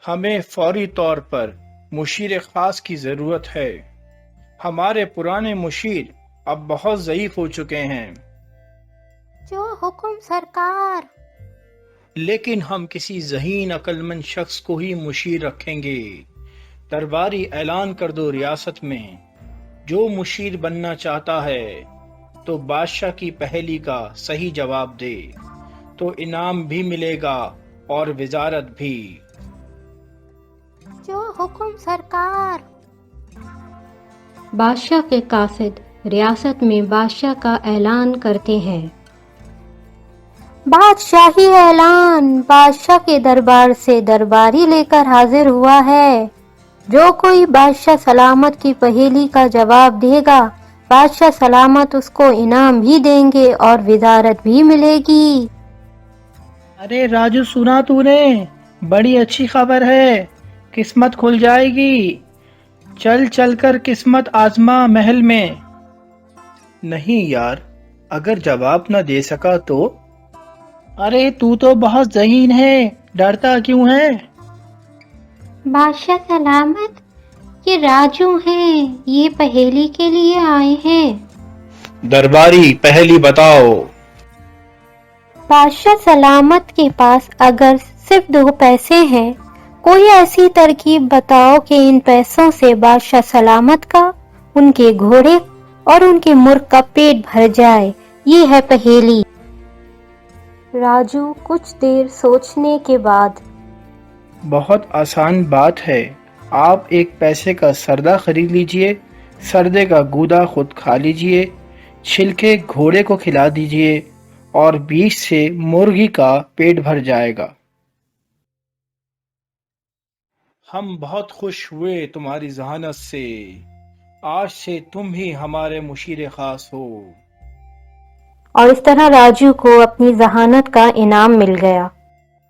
ہمیں فوری طور پر مشیر خاص کی ضرورت ہے۔ ہمارے پرانے مشیر اب بہت ضعیف ہو چکے ہیں۔ جو حکم سرکار۔ لیکن ہم کسی ذہین عقل مند شخص کو ہی مشیر رکھیں گے۔ درباری اعلان کر دو ریاست میں، جو مشیر بننا چاہتا ہے تو بادشاہ کی پہلی کا صحیح جواب دے تو انعام بھی ملے گا اور وزارت بھی۔ جو حکم سرکار۔ بادشاہ کے قاصد ریاست میں بادشاہ کا اعلان کرتے ہیں۔ بادشاہی اعلان۔ بادشاہ کے دربار سے درباری لے کر حاضر ہوا ہے۔ جو کوئی بادشاہ سلامت کی پہیلی کا جواب دے گا، بادشاہ سلامت اس کو انعام بھی دیں گے اور وزارت بھی ملے گی۔ ارے راجو، سنا تو نے؟ بڑی اچھی خبر ہے، قسمت کھل جائے گی۔ چل چل کر قسمت آزما محل میں۔ نہیں یار، اگر جواب نہ دے سکا تو؟ ارے تو بہت ذہین ہے، ڈرتا کیوں ہے؟ بادشاہ سلامت، یہ راجو ہیں، یہ پہیلی کے لیے آئے ہیں۔ درباری پہلی بتاؤ۔ بادشاہ سلامت کے پاس اگر صرف 2 پیسے ہیں، کوئی ایسی ترکیب بتاؤ کہ ان پیسوں سے بادشاہ سلامت کا، ان کے گھوڑے اور ان کے مرغ کا پیٹ بھر جائے۔ یہ ہے پہیلی۔ راجو کچھ دیر سوچنے کے بعد، بہت آسان بات ہے، آپ ایک پیسے کا سردہ خرید لیجئے، سردے کا گودا خود کھا لیجئے، چھلکے گھوڑے کو کھلا دیجئے اور بیج سے مرغی کا پیٹ بھر جائے گا۔ ہم بہت خوش ہوئے تمہاری ذہانت سے، آج سے تم ہی ہمارے مشیر خاص ہو۔ اور اس طرح راجو کو اپنی ذہانت کا انعام مل گیا۔